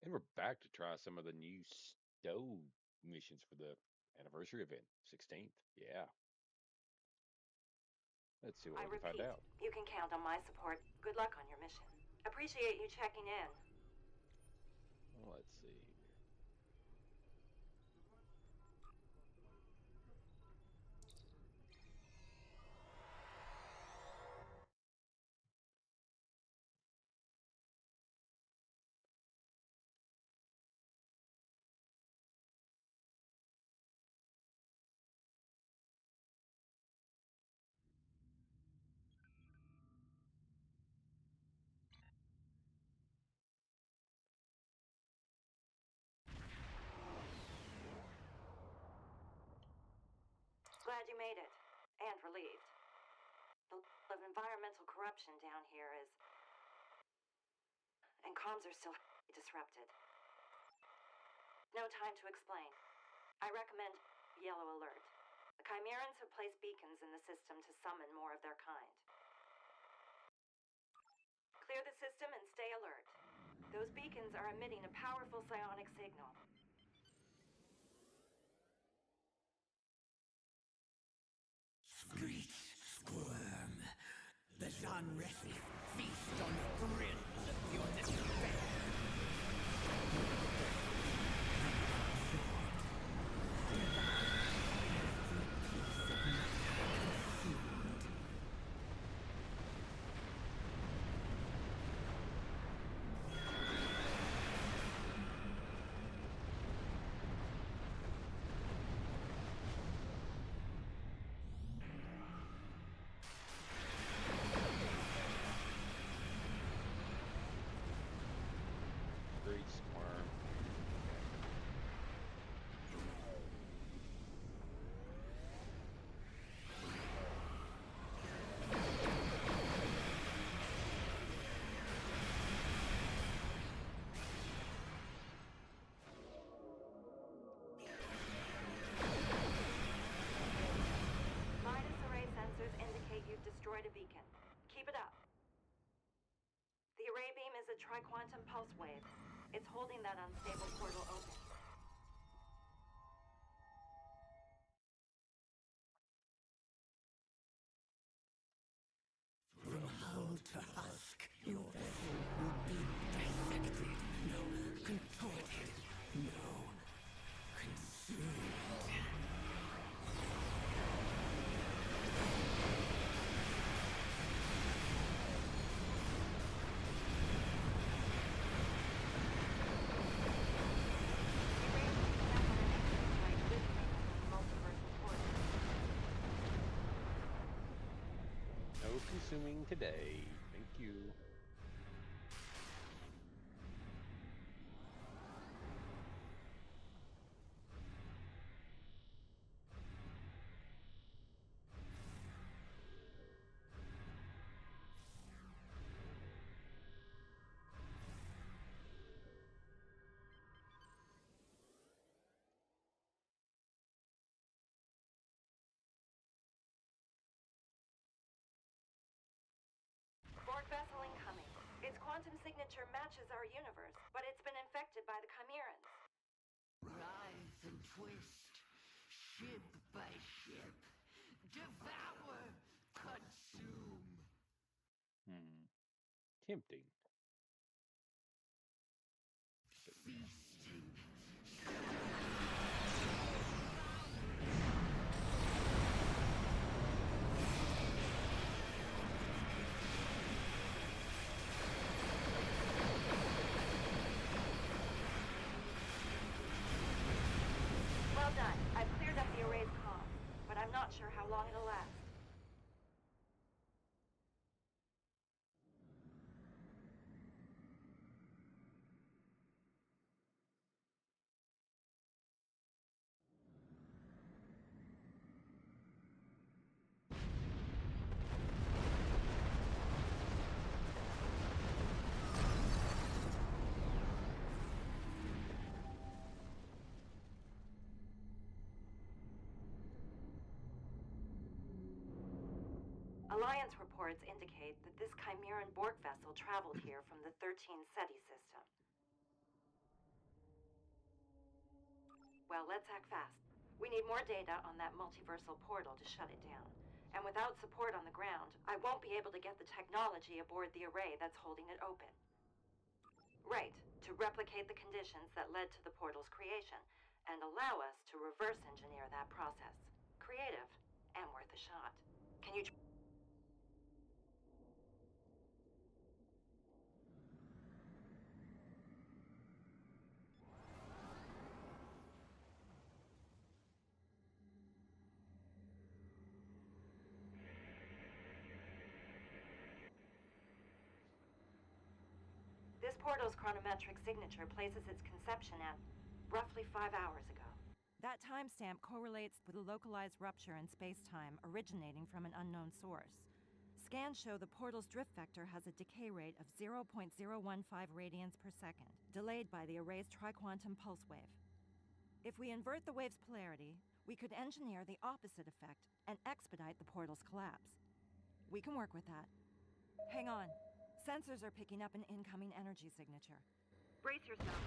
And we're back to try some of the new stow missions for the anniversary event, 16th. Yeah, let's see what I we can find repeat, out. you can count on my support. Good luck on your mission. Appreciate you checking in. Let's see here. Glad you made it. And relieved. The level of environmental corruption down here is... And comms are still disrupted. No time to explain. I recommend yellow alert. The Chimerans have placed beacons in the system to summon more of their kind. Clear the system and stay alert. Those beacons are emitting a powerful psionic signal. Screech, squirm. The genres feast on the thrills of your despair. Great squirm. Minus array sensors indicate you've destroyed a beacon. Keep it up. The array beam is a tri-quantum pulse wave. It's holding that unstable portal open. From hull to husk, your vessel will be dissected. No, contorted. No, consumed. No consuming today. Thank you. Borg vessel incoming. Its quantum signature matches our universe, but it's been infected by the Chimerans. Rise and twist, ship by ship, devour, consume. Hmm. Tempting. Feasting. Well done. I've cleared up the array's comms, but I'm not sure how long it'll last. Alliance reports indicate that this Chimeran Borg vessel traveled here from the 13 SETI system. Well, let's act fast. We need more data on that multiversal portal to shut it down. And without support on the ground, I won't be able to get the technology aboard the array that's holding it open. Right, to replicate the conditions that led to the portal's creation, and allow us to reverse engineer that process. Creative, and worth a shot. Can you... This portal's chronometric signature places its conception at roughly 5 hours ago. That timestamp correlates with a localized rupture in space-time originating from an unknown source. Scans show the portal's drift vector has a decay rate of 0.015 radians per second, delayed by the array's triquantum pulse wave. If we invert the wave's polarity, we could engineer the opposite effect and expedite the portal's collapse. We can work with that. Hang on. Sensors are picking up an incoming energy signature. Brace yourself.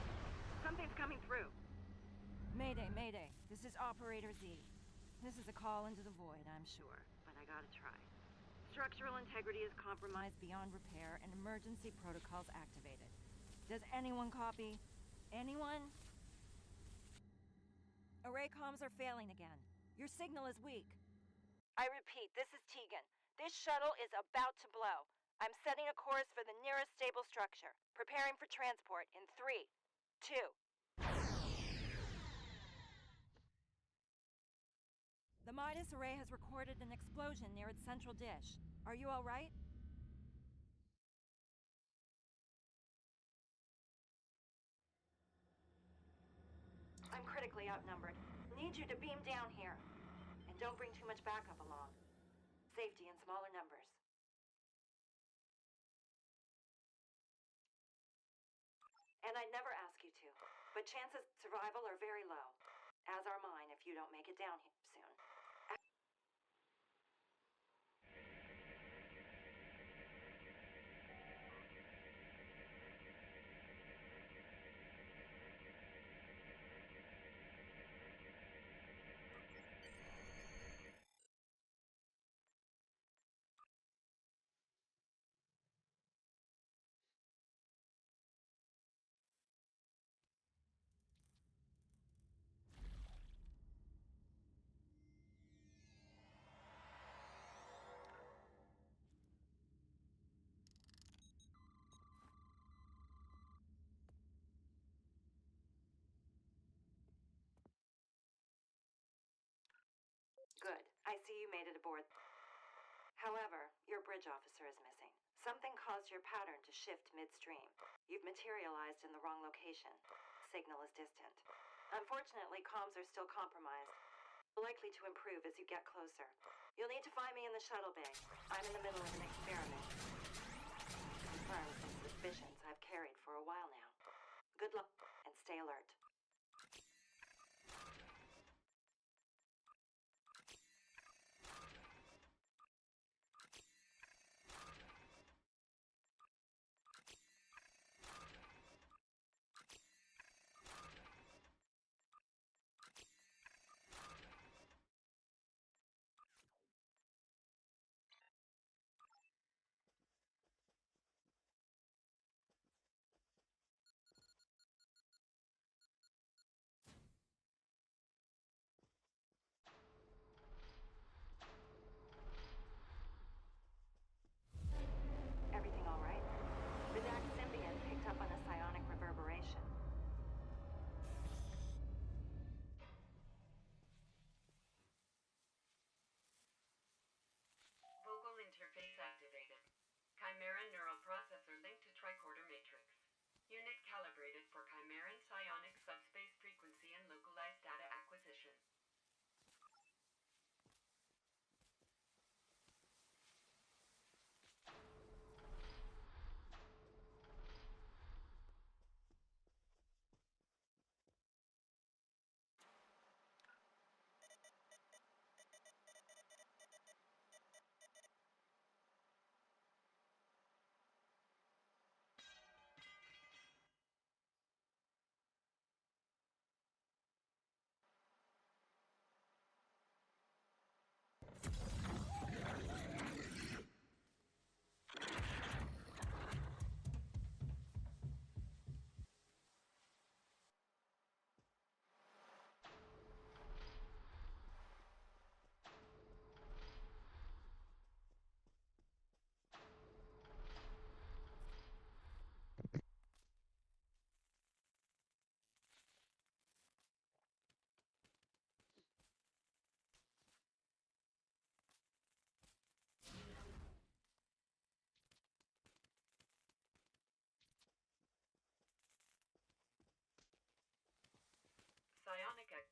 Something's coming through. Mayday, Mayday. This is Operator Z. This is a call into the void, I'm sure, but I gotta try. Structural integrity is compromised beyond repair and emergency protocols activated. Does anyone copy? Anyone? Array comms are failing again. Your signal is weak. I repeat, this is Tegan. This shuttle is about to blow. I'm setting a course for the nearest stable structure. Preparing for transport in 3, 2. The Midas array has recorded an explosion near its central dish. Are you all right? I'm critically outnumbered. Need you to beam down here. And don't bring too much backup along. Safety in smaller numbers. And I'd never ask you to, but chances of survival are very low. As are mine if you don't make it down here soon. Good. I see you made it aboard. However, your bridge officer is missing. Something caused your pattern to shift midstream. You've materialized in the wrong location. Signal is distant. Unfortunately, comms are still compromised. Likely to improve as you get closer. You'll need to find me in the shuttle bay. I'm in the middle of an experiment. Confirms some suspicions I've carried for a while now. Good luck, and stay alert.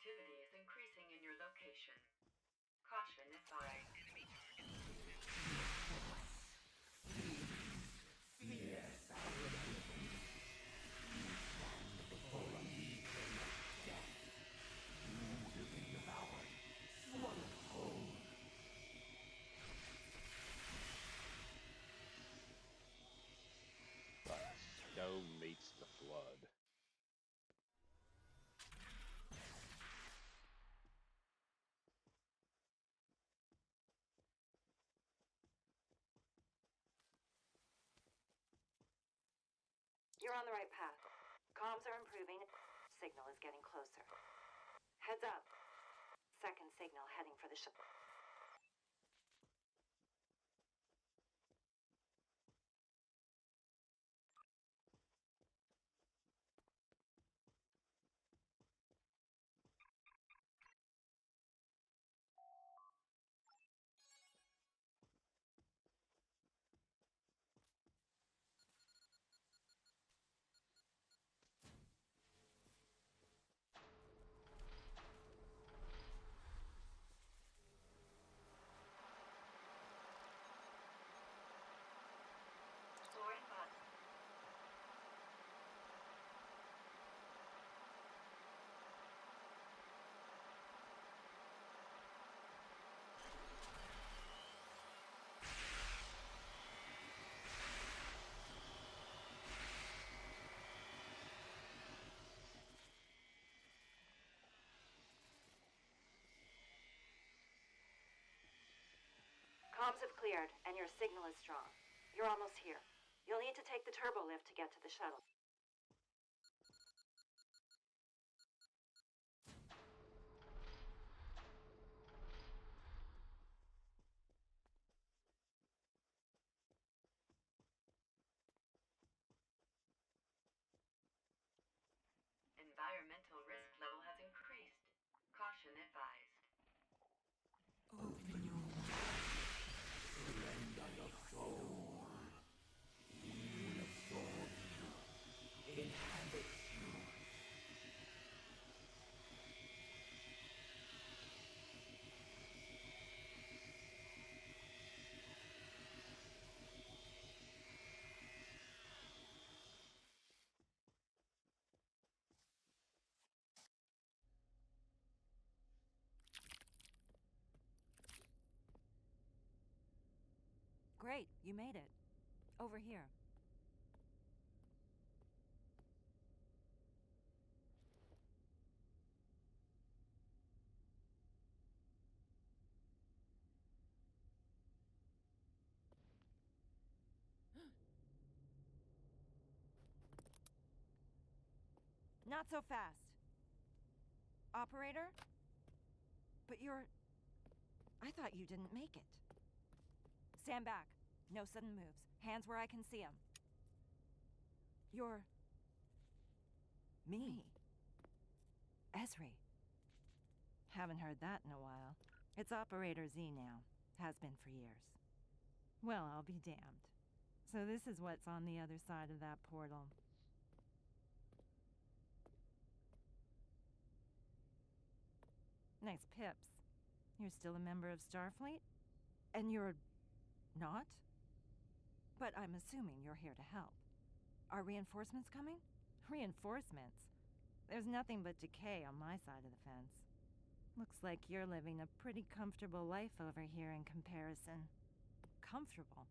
activity is increasing in your location. Caution advised. The stone meets the flood. You're on the right path. Comms are improving. Signal is getting closer. Heads up. Second signal heading for the ship. Storing button. Comms have cleared, and your signal is strong. You're almost here. You'll need to take the turbo lift to get to the shuttle. Environmental risk level has increased. Caution advised. Open your mind. Surrender your soul. He will absorb you. Inhabit you. Great, you made it. Over here. Not so fast. Operator? But you're... I thought you didn't make it. Stand back. No sudden moves. Hands where I can see them. You're... me. Esri. Haven't heard that in a while. It's Operator Z now. Has been for years. Well, I'll be damned. So this is what's on the other side of that portal. Nice pips. You're still a member of Starfleet? And you're... not? But I'm assuming you're here to help. Are reinforcements coming? Reinforcements? There's nothing but decay on my side of the fence. Looks like you're living a pretty comfortable life over here in comparison. Comfortable?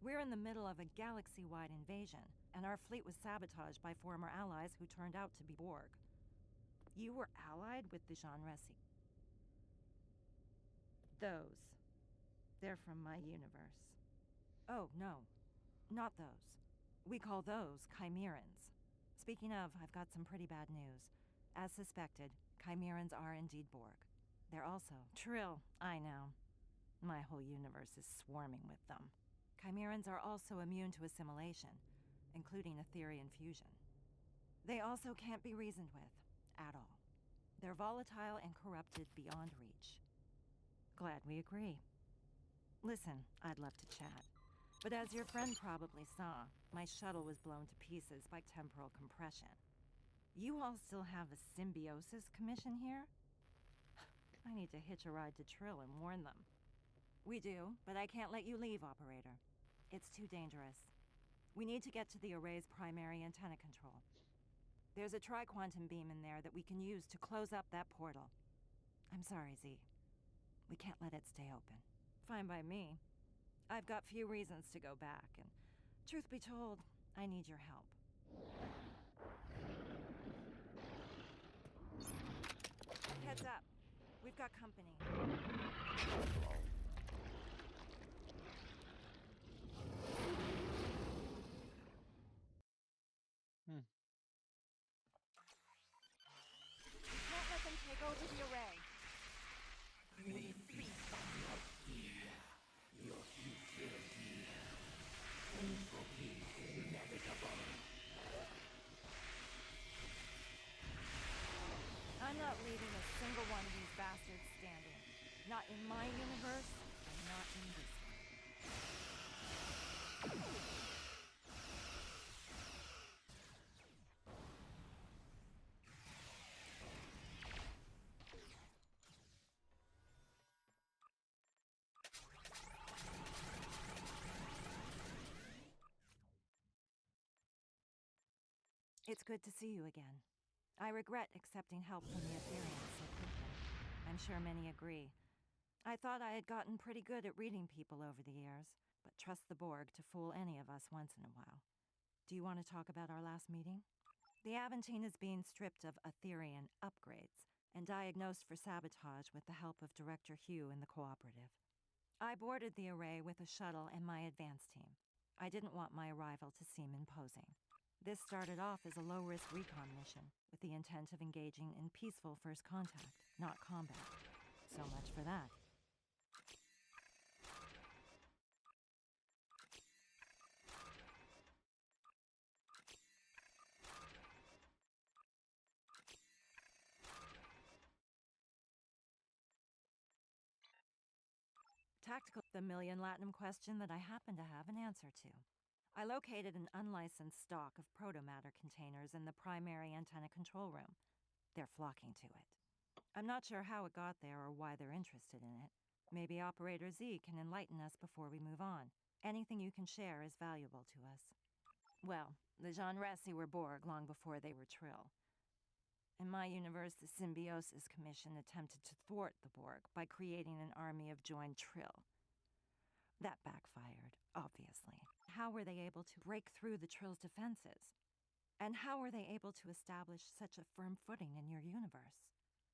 We're in the middle of a galaxy-wide invasion, and our fleet was sabotaged by former allies who turned out to be Borg. You were allied with the Genresi. Those. They're from my universe. Oh, no. Not those. We call those Chimerans. Speaking of, I've got some pretty bad news. As suspected, Chimerans are indeed Borg. They're also Trill, I know. My whole universe is swarming with them. Chimerans are also immune to assimilation, including Etherian fusion. They also can't be reasoned with, at all. They're volatile and corrupted beyond reach. Glad we agree. Listen, I'd love to chat. But as your friend probably saw, my shuttle was blown to pieces by temporal compression. You all still have a symbiosis commission here? I need to hitch a ride to Trill and warn them. We do, but I can't let you leave, Operator. It's too dangerous. We need to get to the array's primary antenna control. There's a tri-quantum beam in there that we can use to close up that portal. I'm sorry, Z. We can't let it stay open. Fine by me. I've got few reasons to go back, and truth be told, I need your help. Heads up. We've got company. Can't let them take over the array. I'm not leaving a single one of these bastards standing. Not in my universe, and not in this one. It's good to see you again. I regret accepting help from the Ethereans so quickly. I'm sure many agree. I thought I had gotten pretty good at reading people over the years, but trust the Borg to fool any of us once in a while. Do you want to talk about our last meeting? The Aventine is being stripped of Etherean upgrades and diagnosed for sabotage with the help of Director Hugh and the Cooperative. I boarded the array with a shuttle and my advance team. I didn't want my arrival to seem imposing. This started off as a low-risk recon mission, with the intent of engaging in peaceful first contact, not combat. So much for that. Tactical, the million Latinum question that I happen to have an answer to. I located an unlicensed stock of protomatter containers in the primary antenna control room. They're flocking to it. I'm not sure how it got there or why they're interested in it. Maybe Operator Z can enlighten us before we move on. Anything you can share is valuable to us. Well, the Jean Ressi were Borg long before they were Trill. In my universe, the Symbiosis Commission attempted to thwart the Borg by creating an army of joined Trill. That backfired, obviously. How were they able to break through the Trill's defenses? And how were they able to establish such a firm footing in your universe?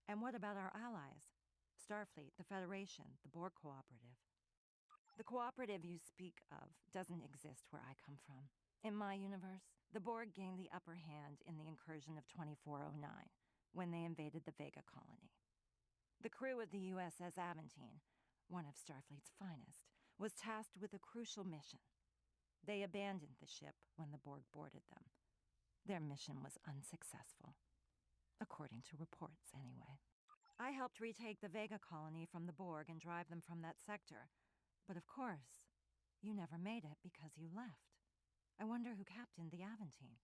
And what about our allies? Starfleet, the Federation, the Borg Cooperative. The cooperative you speak of doesn't exist where I come from. In my universe, the Borg gained the upper hand in the incursion of 2409, when they invaded the Vega colony. The crew of the USS Aventine, one of Starfleet's finest, was tasked with a crucial mission. They abandoned the ship when the Borg boarded them. Their mission was unsuccessful. According to reports, anyway. I helped retake the Vega colony from the Borg and drive them from that sector. But of course, you never made it because you left. I wonder who captained the Aventine.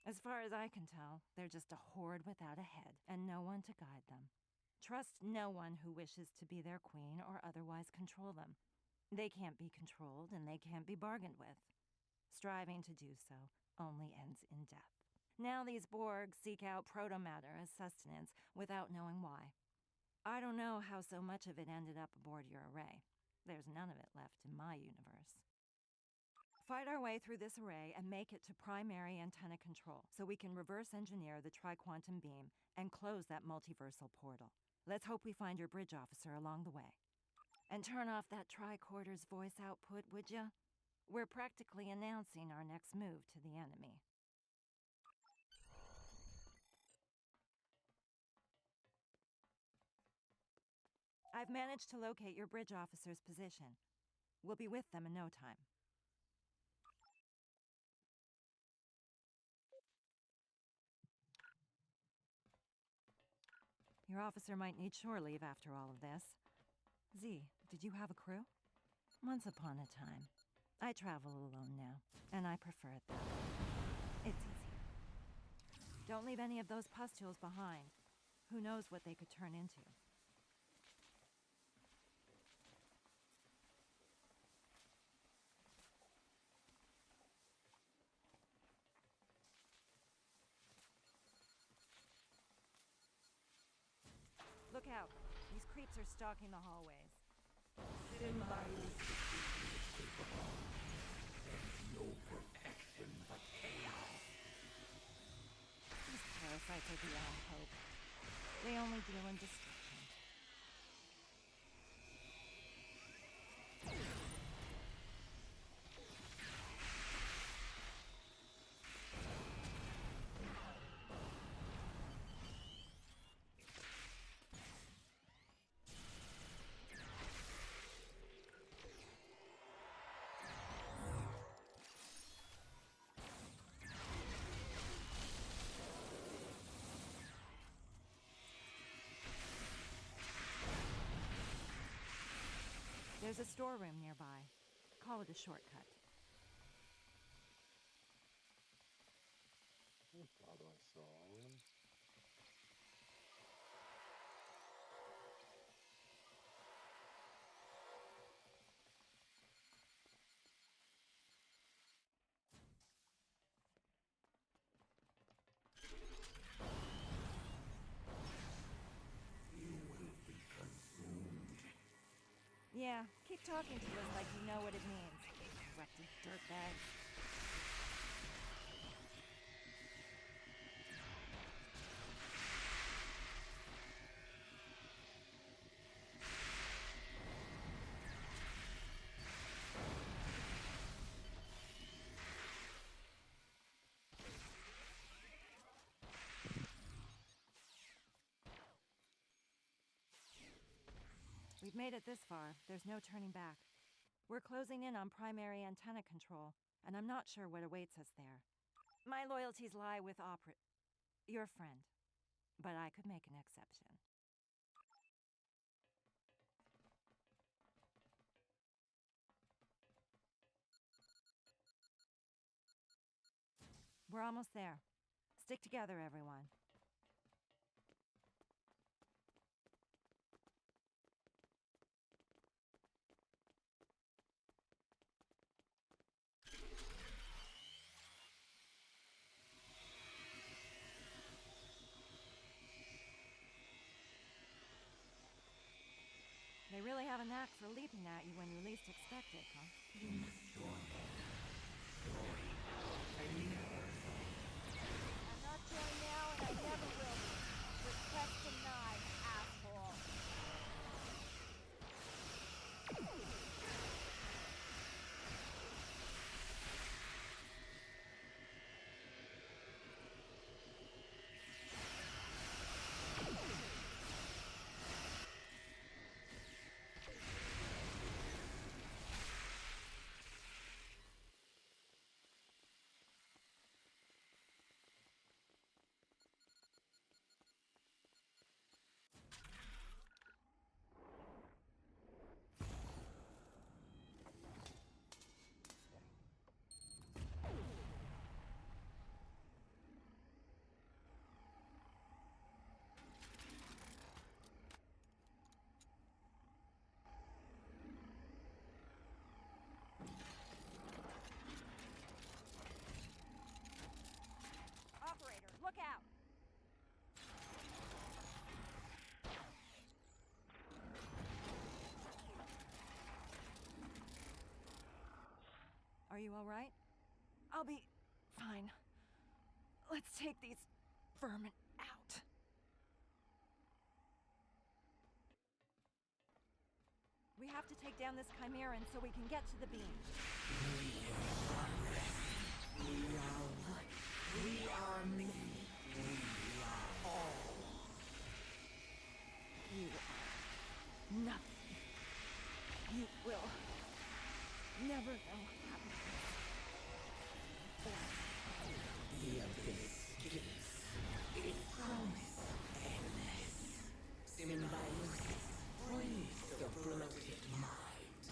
As far as I can tell, they're just a horde without a head, and no one to guide them. Trust no one who wishes to be their queen or otherwise control them. They can't be controlled, and they can't be bargained with. Striving to do so only ends in death. Now these Borg seek out protomatter as sustenance without knowing why. I don't know how so much of it ended up aboard your array. There's none of it left in my universe. Fight our way through this array and make it to primary antenna control so we can reverse engineer the tri-quantum beam and close that multiversal portal. Let's hope we find your bridge officer along the way. And turn off that tricorder's voice output, would ya? We're practically announcing our next move to the enemy. I've managed to locate your bridge officer's position. We'll be with them in no time. Your officer might need shore leave after all of this. Z, did you have a crew? Once upon a time. I travel alone now, and I prefer it that way. It's easier. Don't leave any of those pustules behind. Who knows what they could turn into? Look out. These creeps are stalking the hallways. Symbiosis is capable. There's no protection but chaos. These parasites are beyond hope. They only deal in destruction. There's a storeroom nearby. Call it a shortcut. I thought I saw him. You will be consumed. Yeah, keep talking to us like you know what it means. Corrupted dirtbags. We've made it this far. There's no turning back. We're closing in on primary antenna control, and I'm not sure what awaits us there. My loyalties lie with your friend, but I could make an exception. We're almost there. Stick together, everyone. They really have a knack for leaping at you when you least expect it, huh? You must join them. Join. And never. I'm not joined now, and I never will be. Request denied, asshole. Operator, look out! Are you all right? I'll be fine. Let's take these vermin out. We have to take down this Chimeran so we can get to the beam. We are one. We are me. We are all. You are nothing. You will never know happiness. The abyss gives. It promise endless. Symbiosis frees the bloated mind.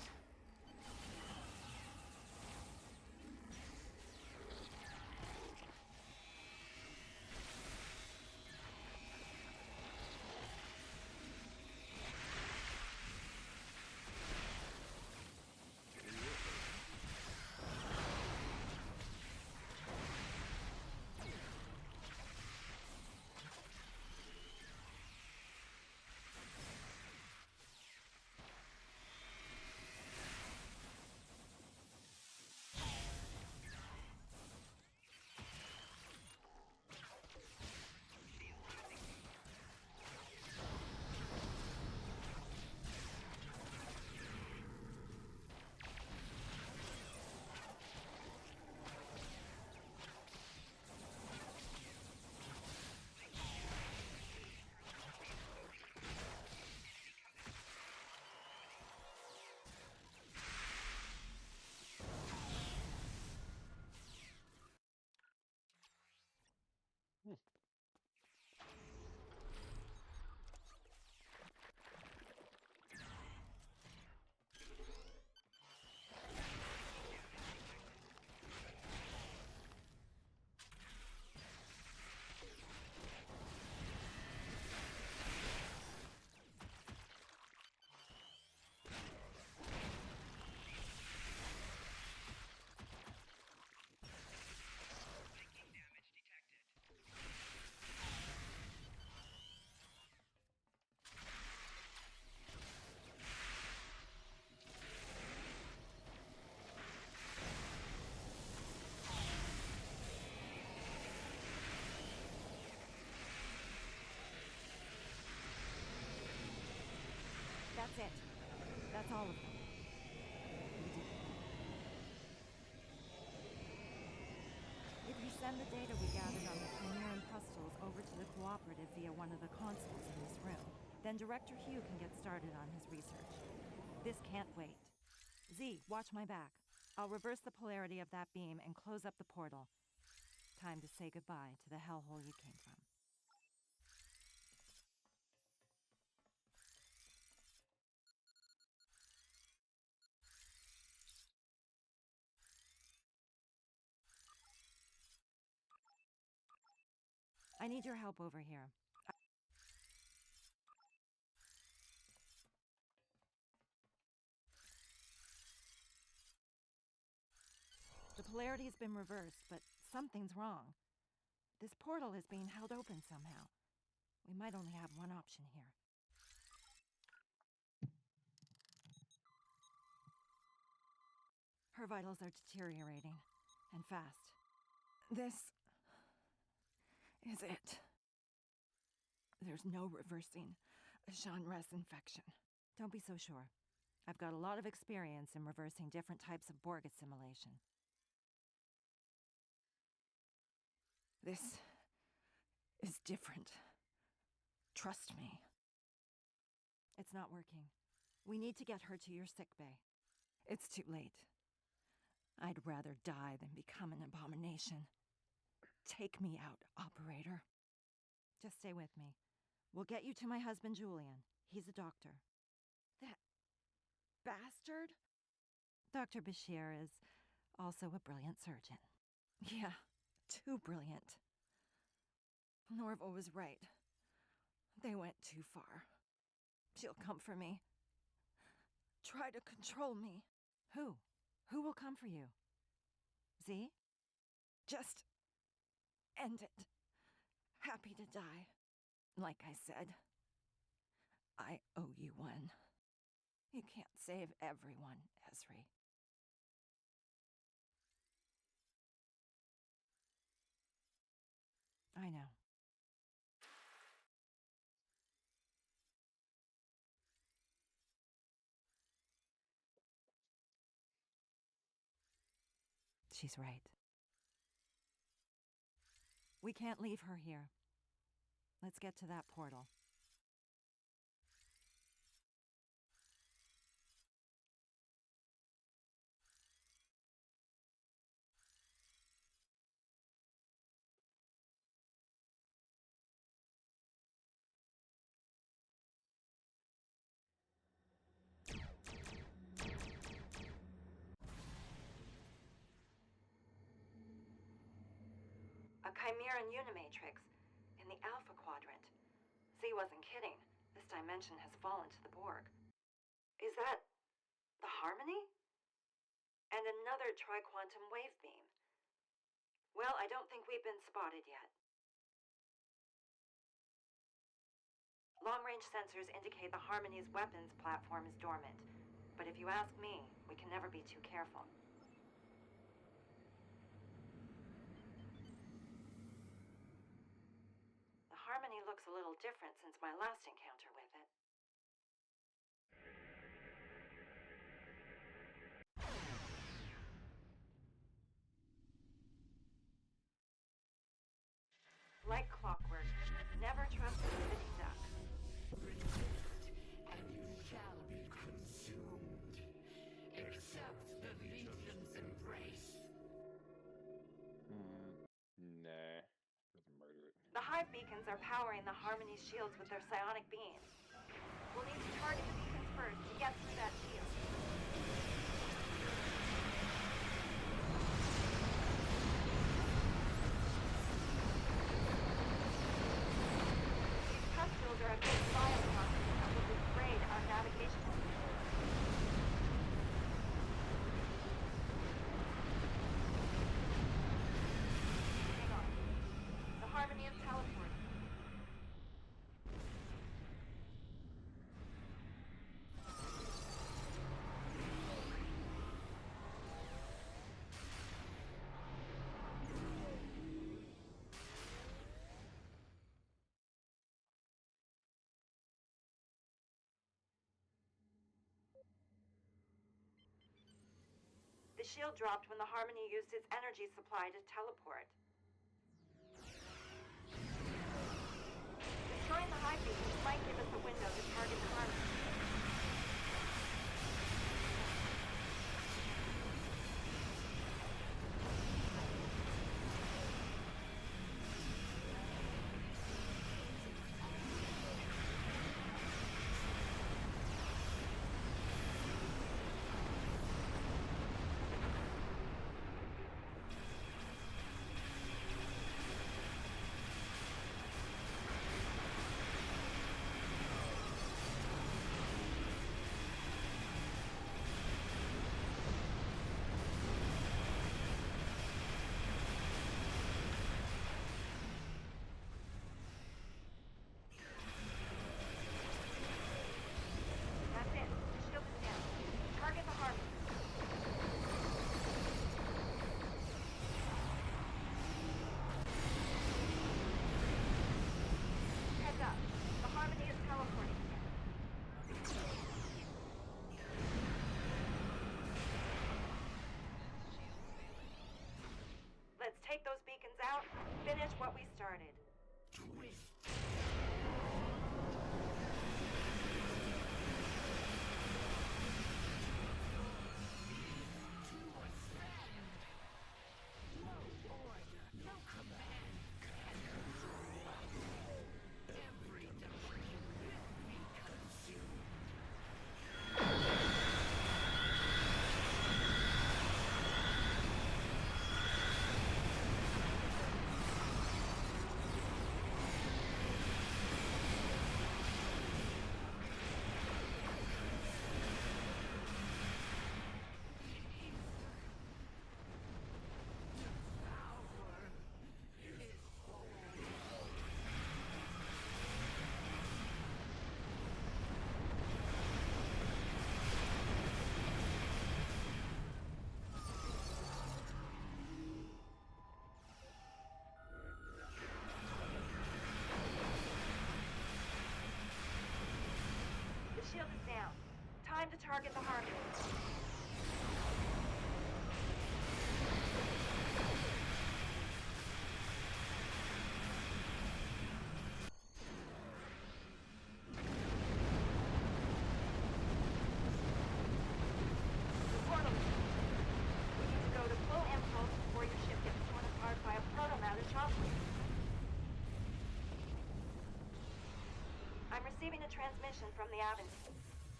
Hmm. That's it. That's all of them. If you send the data we gathered on the Chimeran pustules over to the Cooperative via one of the consoles in this room, then Director Hugh can get started on his research. This can't wait. Z, watch my back. I'll reverse the polarity of that beam and close up the portal. Time to say goodbye to the hellhole you came from. I need your help over here. The polarity's been reversed, but something's wrong. This portal is being held open somehow. We might only have one option here. Her vitals are deteriorating, and fast. This is it. There's no reversing a Shanres infection. Don't be so sure. I've got a lot of experience in reversing different types of Borg assimilation. This is different. Trust me. It's not working. We need to get her to your sickbay. It's too late. I'd rather die than become an abomination. Take me out, operator. Just stay with me. We'll get you to my husband, Julian. He's a doctor. That bastard? Dr. Bashir is also a brilliant surgeon. Yeah, too brilliant. Norval was right. They went too far. She'll come for me. Try to control me. Who? Who will come for you? Z? Just end it. Happy to die. Like I said, I owe you one. You can't save everyone, Esri. I know. She's right. We can't leave her here. Let's get to that portal. A Chimeran Unimatrix in the Alpha Quadrant. Z wasn't kidding. This dimension has fallen to the Borg. Is that the Harmony? And another tri-quantum wave beam. Well, I don't think we've been spotted yet. Long-range sensors indicate the Harmony's weapons platform is dormant. But if you ask me, we can never be too careful. The Harmony looks a little different since my last encounter with it. Like clockwork, never trust a sitting duck. Resist, and you shall be consumed. Accept the Legion's embrace. Nah. Rather murder it. The hive beacons are powering the Harmony's shields with their psionic beams. We'll need to target the beacons first to get through that shield. These pustules are a big biotoxin that will degrade our navigational systems. Hang on. The Harmony is teleporting. The shield dropped when the Harmony used its energy supply to teleport. Destroying the hive beacons might give us a window to target the Harmony. That's it. The shield is down. Target the Harmony. Heads up. The Harmony is teleporting again. Let's take those beacons out, finish what we started. The shield is down. Time to target the Harmony. The portal is open. We need to go to full impulse before your ship gets torn apart by a proto-matter shockwave. I'm receiving a transmission from the Avenue.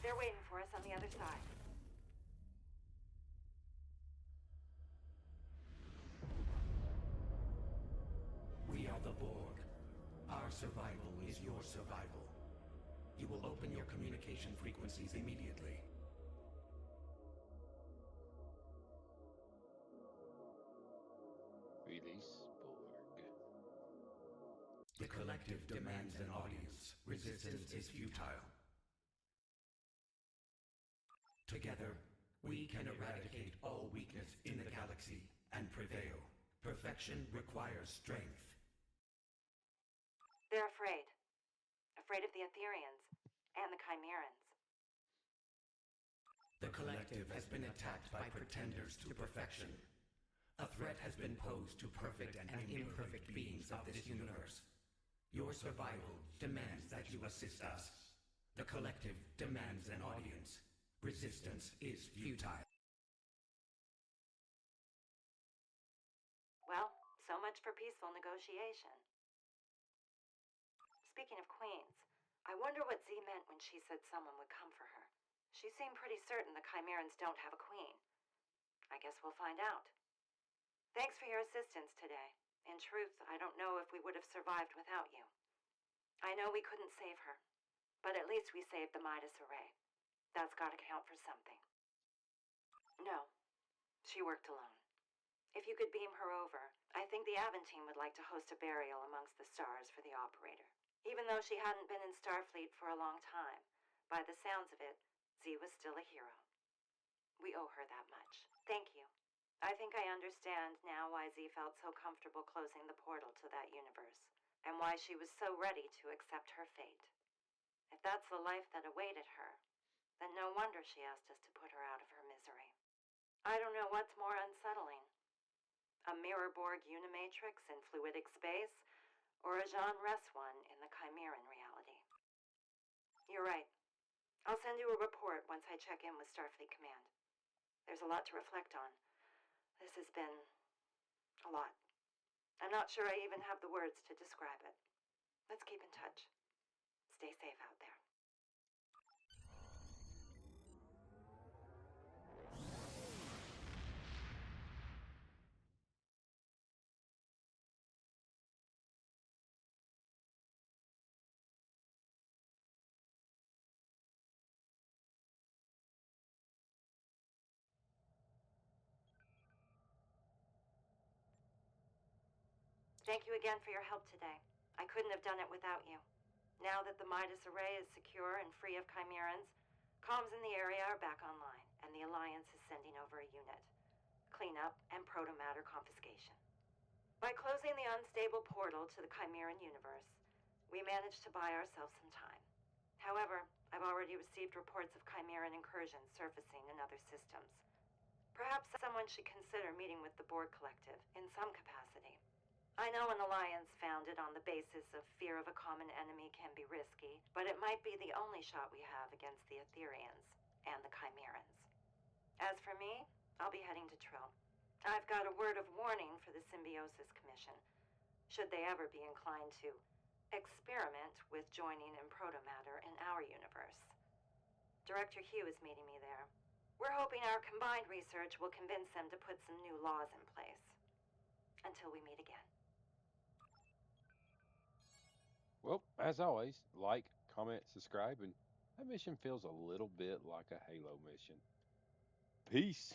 They're waiting for us on the other side. We are the Borg. Our survival is your survival. You will open your communication frequencies immediately. Release Borg. The collective demands an audience. Resistance is futile. Together, we can eradicate all weakness in the galaxy and prevail. Perfection requires strength. They're afraid. Afraid of the Etherians and the Chimerans. The collective has been attacked by pretenders to perfection. A threat has been posed to perfect and imperfect beings of this universe. Your survival demands that you assist us. The collective demands an audience. Resistance is futile. Well, so much for peaceful negotiation. speaking of queens, I wonder what Z meant when she said someone would come for her. She seemed pretty certain the Chimerans don't have a queen. I guess we'll find out. Thanks for your assistance today. In truth, I don't know if we would have survived without you. I know we couldn't save her, but at least we saved the Midas Array. That's gotta count for something. No, she worked alone. If you could beam her over, I think the Aventine would like to host a burial amongst the stars for the operator. Even though she hadn't been in Starfleet for a long time, by the sounds of it, Z was still a hero. We owe her that much. Thank you. I think I understand now why Z felt so comfortable closing the portal to that universe, and why she was so ready to accept her fate. If that's the life that awaited her, then no wonder she asked us to put her out of her misery. I don't know what's more unsettling. A Mirrorborg Unimatrix in fluidic space, or a Jean Ress one in the Chimeran reality. You're right. I'll send you a report once I check in with Starfleet Command. There's a lot to reflect on. This has been a lot. I'm not sure I even have the words to describe it. Let's keep in touch. Stay safe out there. Thank you again for your help today. I couldn't have done it without you. Now that the Midas Array is secure and free of Chimerans, comms in the area are back online, and the Alliance is sending over a unit. Cleanup and protomatter confiscation. By closing the unstable portal to the Chimeran universe, we managed to buy ourselves some time. However, I've already received reports of Chimeran incursions surfacing in other systems. Perhaps someone should consider meeting with the Borg Collective in some capacity. I know an alliance founded on the basis of fear of a common enemy can be risky, but it might be the only shot we have against the Etherians and the Chimerans. As for me, I'll be heading to Trill. I've got a word of warning for the Symbiosis Commission, should they ever be inclined to experiment with joining in protomatter in our universe. Director Hugh is meeting me there. We're hoping our combined research will convince them to put some new laws in place. Until we meet again. Well, as always, like, comment, subscribe, and that mission feels a little bit like a Halo mission. Peace.